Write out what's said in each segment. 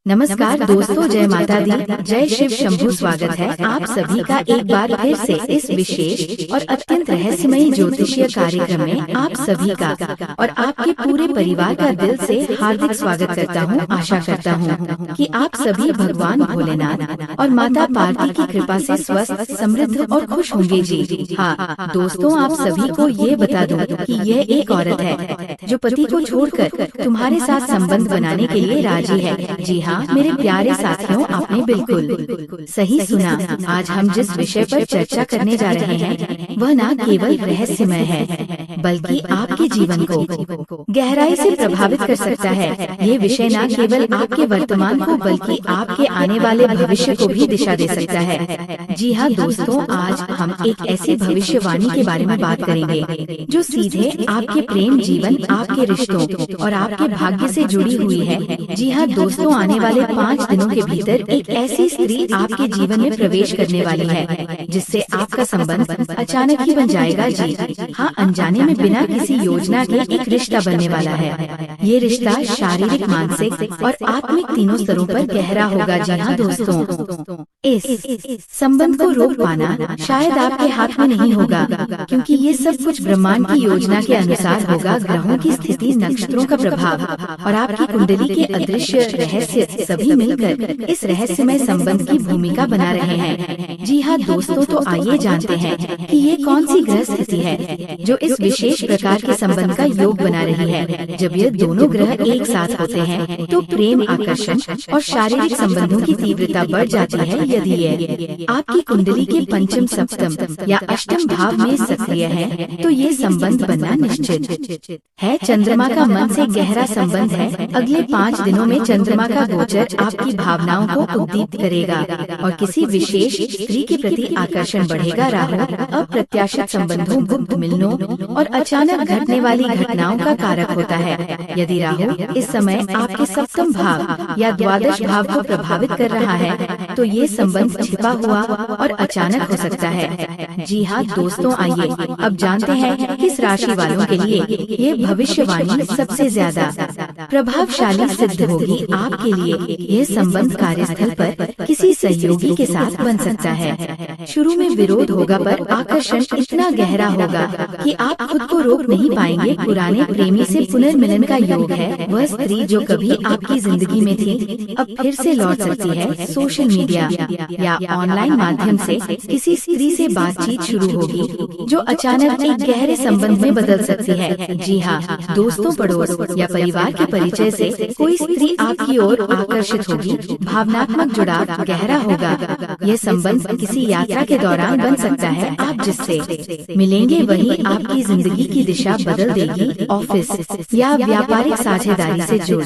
नमस्कार दोस्तों, जय माता दी, जय शिव शंभू। स्वागत है आप सभी का एक बार फिर से इस विशेष और अत्यंत रहस्यमयी ज्योतिषीय कार्यक्रम में आप सभी का और आपके पूरे परिवार का दिल से हार्दिक स्वागत करता हूं। आशा करता हूं कि आप सभी भगवान भोलेनाथ और माता पार्वती की कृपा से स्वस्थ, समृद्ध और खुश होंगे जी। हाँ दोस्तों, आप सभी को ये बता दूं कि यह एक औरत है जो पति को छोड़कर तुम्हारे साथ संबंध बनाने के लिए राजी है। जी हाँ मेरे प्यारे साथियों, आपने बिल्कुल सही सुना। आज हम जिस विषय पर चर्चा करने जा रहे हैं वह न केवल रहस्यमय है बल्कि आपके जीवन को गहराई से प्रभावित कर सकता है। ये विषय न केवल आपके वर्तमान को बल्कि आपके आने वाले भविष्य को भी दिशा दे सकता है। जी हाँ दोस्तों, आज हम एक ऐसी भविष्यवाणी के बारे में बात करेंगे जो सीधे आपके प्रेम जीवन, आपके रिश्तों और आपके भाग्य से जुड़ी हुई है। जी हाँ दोस्तों, आने वाले 5 दिनों के भीतर एक ऐसी स्त्री आपके जीवन में प्रवेश करने वाली है जिससे आपका संबंध अचानक ही बन जाएगा। जी हाँ, अनजाने में बिना किसी योजना के एक रिश्ता बनने वाला है। ये रिश्ता शारीरिक, मानसिक और आत्मिक तीनों स्तरों पर गहरा होगा। जी हाँ दोस्तों, इस संबंध को रोक पाना शायद आपके हाथ में नहीं होगा, क्योंकि ये सब कुछ ब्रह्मांड की योजना के अनुसार होगा। ग्रहों की स्थिति, नक्षत्रों का प्रभाव और आपकी कुंडली के अदृश्य रहस्य सभी मिलकर इस रहस्यमय संबंध की भूमिका बना रहे हैं। जी हाँ दोस्तों, तो आइए जानते हैं कि ये कौन सी ग्रह स्थिति है जो इस विशेष प्रकार के संबंध का योग बना रही है। जब ये दोनों ग्रह एक साथ होते हैं तो प्रेम, आकर्षण और शारीरिक संबंधों की तीव्रता बढ़ जाती है। यदि ये आपकी कुंडली के पंचम, सप्तम या अष्टम भाव में सक्रिय है तो ये संबंध बनना निश्चित है। चंद्रमा का मन से गहरा संबंध है। अगले 5 दिनों में चंद्रमा का गोचर आपकी भावनाओं को उद्दीपित करेगा और किसी विशेष स्त्री के प्रति आकर्षण बढ़ेगा। राहु अप्रत्याशित संबंधों, गुप्त मिलनों और अचानक घटने वाली घटनाओं का कारक होता है। यदि राहु इस समय आपके सप्तम भाव या द्वादश भाव को प्रभावित कर रहा है तो ये संबंध छिपा हुआ और अचानक हो सकता है। जी हाँ दोस्तों, आइए अब जानते हैं किस राशि वालों के लिए ये भविष्यवाणी सबसे ज्यादा प्रभावशाली सिद्ध होगी। आपके लिए यह संबंध कार्यस्थल पर किसी सहयोगी के साथ बन सकता है। शुरू में विरोध होगा पर आकर्षण इतना गहरा होगा कि आप खुद को रोक नहीं पाएंगे। पुराने प्रेमी से पुनर्मिलन का योग है। वह स्त्री जो कभी आपकी जिंदगी में थी अब फिर से लौट सकती है। सोशल मीडिया या ऑनलाइन माध्यम से किसी स्त्री से बातचीत शुरू होगी जो अचानक एक गहरे संबंध में बदल सकती है। जी हाँ दोस्तों, पड़ोस या परिवार के परिचय से कोई स्त्री आपकी ओर आकर्षित होगी। भावनात्मक जुड़ाव गहरा होगा। यह संबंध किसी यात्रा के दौरान बन सकता है। आप जिससे मिलेंगे वही आपकी जिंदगी की दिशा बदल देगी। ऑफिस या व्यापारिक साझेदारी से जुड़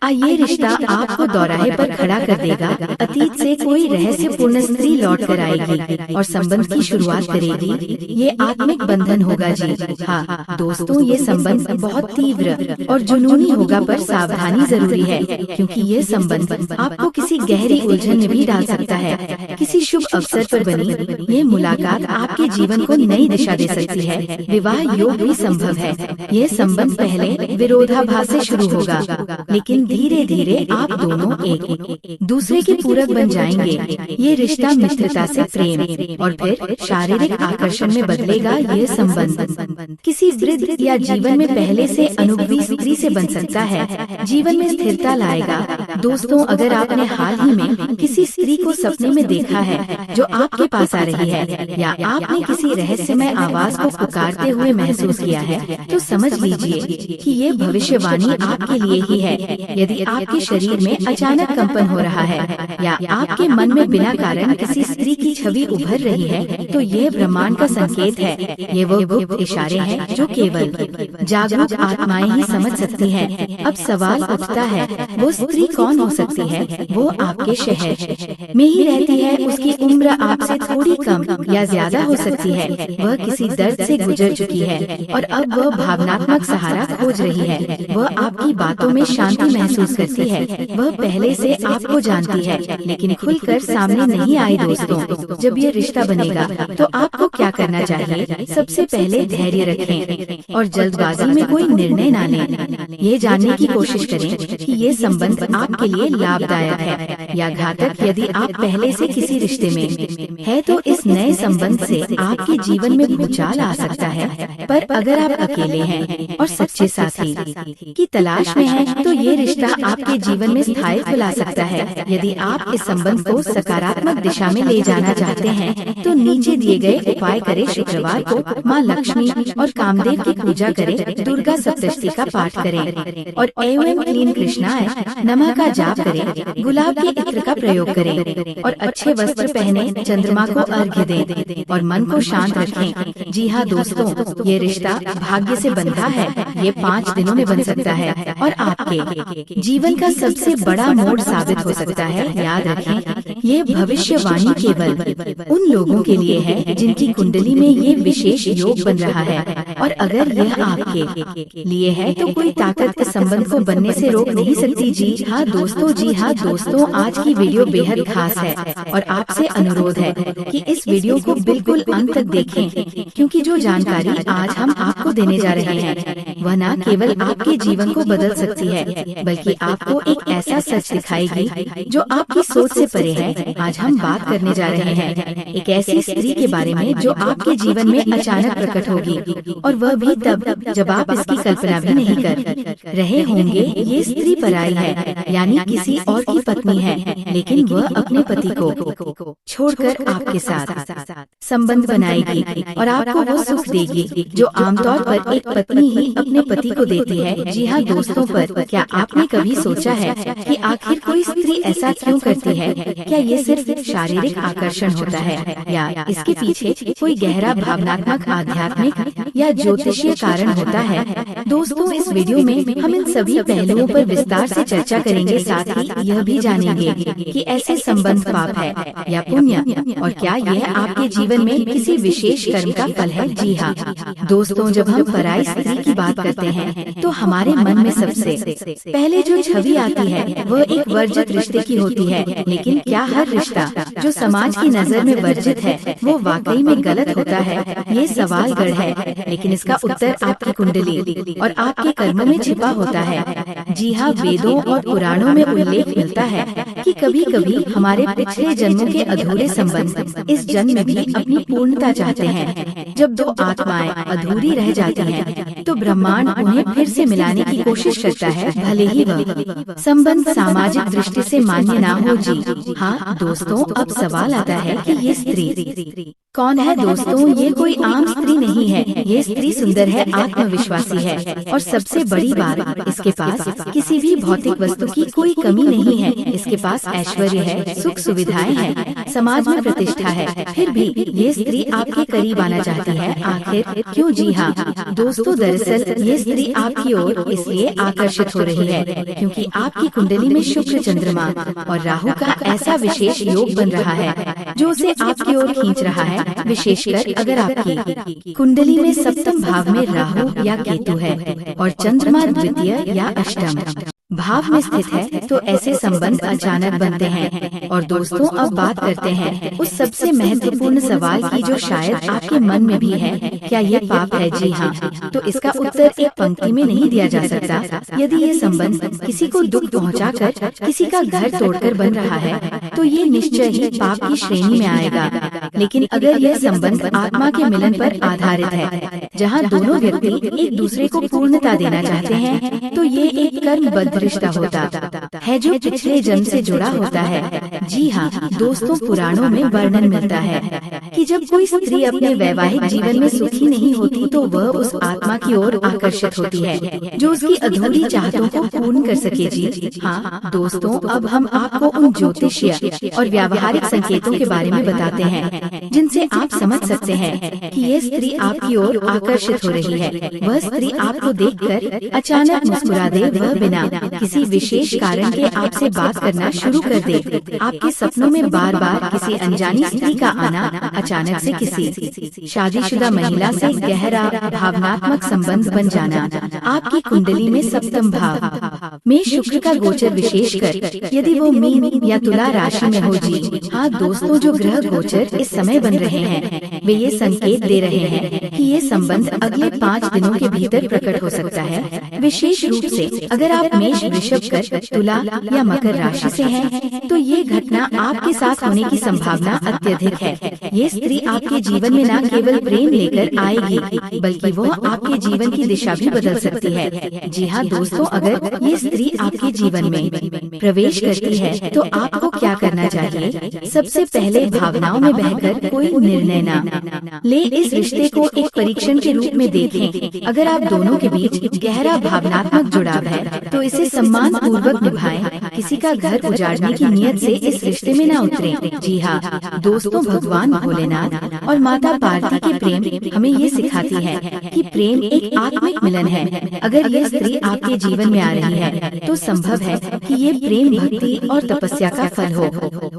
ये रिश्ता आपको दौराहे पर खड़ा कर देगा। अतीत से कोई रहस्यपूर्ण स्त्री लौट कर आएगी और संबंध की शुरुआत करेगी। ये आत्मिक बंधन होगा। जी हाँ दोस्तों, ये संबंध बहुत तीव्र और जुनूनी होगा पर सावधानी जरूरी है, क्योंकि ये संबंध आपको किसी गहरी उलझन में भी डाल सकता है। किसी शुभ अवसर पर बनी ये मुलाकात आपके जीवन को नई दिशा दे सकती है। विवाह योग भी संभव है। ये संबंध पहले विरोधाभास से शुरू होगा, लेकिन धीरे धीरे आप दोनों एक दूसरे के पूरक बन जाएंगे। ये रिश्ता मित्रता से प्रेम और फिर शारीरिक आकर्षण में बदलेगा। ये संबंध किसी वृद्ध या जीवन में पहले से अनुभवी स्त्री से बन सकता है। जीवन में स्थिरता लाएगा। दोस्तों, अगर आपने हाल ही में किसी स्त्री को सपने में देखा है जो आपके पास आ रही है या आपने किसी रहस्यमय आवाज को पुकारते हुए महसूस किया है तो समझ लीजिए कि ये भविष्यवाणी आपके लिए ही है। यदि आपके शरीर में अचानक कंपन हो रहा है या आपके मन में बिना कारण किसी स्त्री की छवि उभर रही है तो ये ब्रह्मांड का संकेत है। ये वो गुप्त इशारे हैं जो केवल जागरूक आत्माएं ही समझ सकती हैं। अब सवाल उठता है, वो स्त्री कौन हो सकती है? वो आपके शहर में ही रहती है। उसकी उम्र आपसे थोड़ी कम या ज्यादा हो सकती है। वह किसी दर्द से गुजर चुकी है और अब वह भावनात्मक सहारा खोज रही है। वह आपकी बातों में शांति महसूस करती है। वह पहले से आपको जानती है लेकिन खुलकर सामने नहीं आई। दोस्तों, जब ये रिश्ता बनेगा तो आपको क्या करना चाहिए? सबसे पहले धैर्य रखें और जल्दबाजी में कोई निर्णय न लें। ये जानने की कोशिश करें कि ये संबंध आपके लिए लाभदायक है या घातक। यदि आप पहले से किसी रिश्ते में है तो इस नए संबंध से आपके जीवन में भूचाल आ सकता है। पर अगर आप अकेले हैं और सच्चे साथी की तलाश में हैं, तो ये रिश्ता आपके जीवन में स्थायित्व ला सकता है। यदि आप इस संबंध को सकारात्मक दिशा में ले जाना चाहते हैं तो नीचे दिए गए उपाय करें। शुक्रवार को माँ लक्ष्मी और कामदेव की पूजा करें, दुर्गा सप्तशती का पाठ करें और एवं क्लीन कृष्णाय नमः का जाप करें। गुलाब के इत्र का प्रयोग करें और अच्छे वस्त्र पहने, चंद्रमा को अर्घ्य दें और मन को शांत रखें। जी हाँ दोस्तों, ये रिश्ता भाग्य से बंधा है। ये 5 दिनों में बन सकता है और आपके जीवन का सबसे बड़ा मोड़ साबित हो सकता है। याद रखें, ये भविष्यवाणी केवल उन लोगों के लिए है जिनकी कुंडली में ये विशेष योग बन रहा है। और अगर यह आपके लिए है तो कोई ताकत इस संबंध को बनने से रोक नहीं सकती। जी हाँ दोस्तों, आज की वीडियो बेहद खास है और आपसे अनुरोध है कि इस वीडियो को बिल्कुल अंत तक देखें, क्योंकि जो जानकारी आज हम आपको देने जा रहे हैं वह न केवल आपके जीवन को बदल सकती है, बल्कि आपको एक ऐसा सच दिखाएगी जो आपकी सोच से परे है। आज हम बात करने जा रहे हैं एक ऐसी स्त्री के बारे में जो आपके जीवन में अचानक प्रकट होगी, और वह भी तब जब आप इसकी कल्पना भी नहीं कर रहे होंगे। ये स्त्री पराई है, यानी किसी और की पत्नी है, लेकिन वह अपने पति को छोड़कर आपके साथ संबंध बनाएगी और आपको वो सुख देगी जो आमतौर पर एक पत्नी ही अपने पति को देती है। जी हाँ दोस्तों, पर क्या आपने कभी सोचा है कि आखिर कोई स्त्री ऐसा क्यों करती है? क्या ये सिर्फ शारीरिक आकर्षण होता है या इसके पीछे कोई गहरा भावनात्मक, आध्यात्मिक या ज्योतिषीय कारण होता है? दोस्तों, इस वीडियो में हम इन सभी पहलुओं पर विस्तार से चर्चा करेंगे। साथ ही यह भी जानेंगे कि ऐसे संबंध पाप है या पुण्य, और क्या यह आपके जीवन में किसी विशेष कर्म का फल है। जी हाँ दोस्तों, जब हम पराई स्त्री की बात करते हैं तो हमारे मन में सबसे पहले जो छवि आती है वह एक वर्जित रिश्ते की होती है। लेकिन क्या हर रिश्ता जो समाज की नजर में वर्जित है वो वाकई में गलत होता है? ये सवाल गढ़ है, लेकिन इसका उत्तर आपकी कुंडली और आपके कर्मों में छिपा होता है। जी हाँ, वेदों और पुराणों में उल्लेख मिलता है कि कभी कभी हमारे पिछले जन्मों के अधूरे संबंध इस जन्म में भी अपनी पूर्णता चाहते हैं। जब दो आत्माएं अधूरी रह जाती हैं, तो ब्रह्मांड उन्हें फिर से मिलाने की कोशिश करता है, भले ही वह संबंध सामाजिक दृष्टि से मान्य ना हो। जी हाँ दोस्तों, अब सवाल आता है कि ये स्त्री कौन है? दोस्तों, ये कोई आम स्त्री नहीं है। ये स्त्री सुंदर है, आत्मविश्वासी है और सबसे बड़ी बात, इसके पास किसी भी भौतिक वस्तु की कोई कमी नहीं है। इसके पास ऐश्वर्य है, सुख सुविधाएं हैं, समाज में प्रतिष्ठा है, फिर भी ये स्त्री आपके करीब आना चाहती है। आखिर क्यों? जी हाँ दोस्तों, दरअसल ये स्त्री आपकी ओर इसलिए आकर्षित हो रही है क्योंकि आपकी कुंडली में शुक्र, चंद्रमा और राहु का ऐसा विशेष योग बन रहा है जो उसे आपकी ओर खींच रहा है। विशेषकर अगर आपकी कुंडली में सप्तम भाव में राहु या केतु है और चंद्रमा द्वितीय या अष्टम भाव में स्थित है, तो ऐसे संबंध अचानक बनते हैं। और दोस्तों, अब बात करते हैं उस सबसे महत्वपूर्ण सवाल की जो शायद आपके मन में भी है, क्या ये पाप है? जी हाँ, तो इसका उत्तर एक पंक्ति में नहीं दिया जा सकता। यदि ये संबंध किसी को दुख पहुंचाकर, किसी का घर तोड़कर बन रहा है, तो ये निश्चय ही पाप की श्रेणी में आएगा। लेकिन अगर यह संबंध आत्मा के मिलन पर आधारित है, जहाँ दोनों व्यक्ति एक दूसरे को पूर्णता देना चाहते हैं, तो ये एक कर्मबद्ध रिश्ता होता है जो पिछले जन्म से जुड़ा होता है। जी हाँ दोस्तों, पुराणों में वर्णन मिलता है कि जब कोई स्त्री अपने वैवाहिक जीवन में सुखी नहीं होती तो वह उस आत्मा की ओर आकर्षित होती है जो उसकी अधूरी चाहतों को पूर्ण कर सके। जी हाँ दोस्तों, अब हम आपको उन ज्योतिषीय और व्यावहारिक संकेतों के बारे में बताते हैं जिनसे आप समझ सकते हैं कि ये स्त्री आपकी ओर आकर्षित हो रही है। वह स्त्री आपको देखकर अचानक मुस्कुरा दे, वह बिना किसी विशेष कारण के आपसे बात करना शुरू कर दे, आपके सपनों में बार बार बाहर किसी अनजानी स्त्री का आना अचानक से किसी शादीशुदा महिला से गहरा भावनात्मक संबंध बन जाना। आपकी कुंडली में सप्तम भाव में शुक्र का गोचर, विशेषकर यदि वो मीन या तुला राशि में हो। जी हाँ दोस्तों, जो ग्रह गोचर इस समय बन रहे हैं वे ये संकेत दे रहे हैं कि ये संबंध अगले 5 दिनों के भीतर प्रकट हो सकता है। विशेष रूप से अगर आप मेष, वृषभ, कर्क, तुला या मकर राशि से हैं, तो ये घटना आपके साथ होने की संभावना अत्यधिक है। ये स्त्री आपके जीवन में न केवल प्रेम लेकर आएगी बल्कि वो आपके जीवन की दिशा भी बदल सकती है। जी हाँ दोस्तों, अगर ये स्त्री आपके जीवन में प्रवेश करती है तो आपको क्या करना चाहिए? सबसे पहले भावनाओं में बहकर कोई निर्णय न ले, इस रिश्ते को एक परीक्षण के रूप में देखें। अगर आप दोनों के बीच गहरा भावनात्मक जुड़ाव है तो इसे सम्मान पूर्वक निभाएं। किसी का घर उजाड़ने की नियत से इस रिश्ते में न उतरें। जी हाँ दोस्तों, भगवान भोलेनाथ और माता पार्वती के प्रेम हमें ये सिखाती है कि प्रेम एक आत्मिक मिलन है। अगर ये स्त्री आपके जीवन में आ रही है तो संभव है कि ये प्रेम भक्ति और तपस्या का फल हो,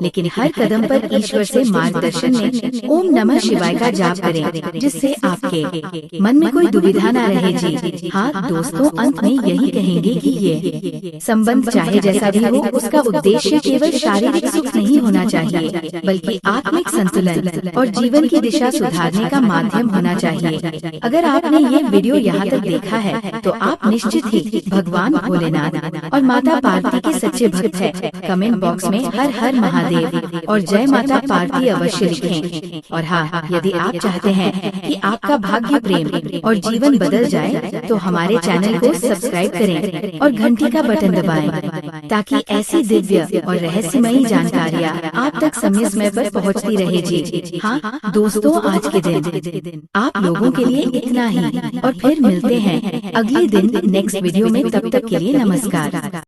लेकिन हर कदम पर ईश्वर से मार्गदर्शन में ओम नमः शिवाय का जाप करें, जिससे आपके मन में कोई दुविधा न रहे। जी हाँ दोस्तों, अंत में यही कहेंगे कि ये संबंध चाहे जैसा भी हो, उसका उद्देश्य केवल शारीरिक सुख नहीं होना चाहिए बल्कि आत्मिक संतुलन और जीवन की दिशा सुधारने का माध्यम होना चाहिए। अगर आपने ये वीडियो यहाँ तक देखा है तो आप निश्चित ही भगवान भोलेनाथ और माता पार्वती के सच्चे भक्त हैं। कमेंट बॉक्स में हर हर महादेव और जय माता पार्वती अवश्य लिखें। और हाँ, यदि आप चाहते हैं कि आपका भाग्य, प्रेम और जीवन बदल जाए तो हमारे चैनल को सब्सक्राइब करें और घंटी का बटन दबाएं, ताकि ऐसी दिव्य और रहस्यमयी जानकारियाँ आप तक समय समय पर पहुँचती रहे। जी हाँ दोस्तों, आज के दिन आप लोगों के लिए इतना ही, और फिर मिलते हैं अगले दिन नेक्स्ट वीडियो में। तब तक के लिए नमस्कार।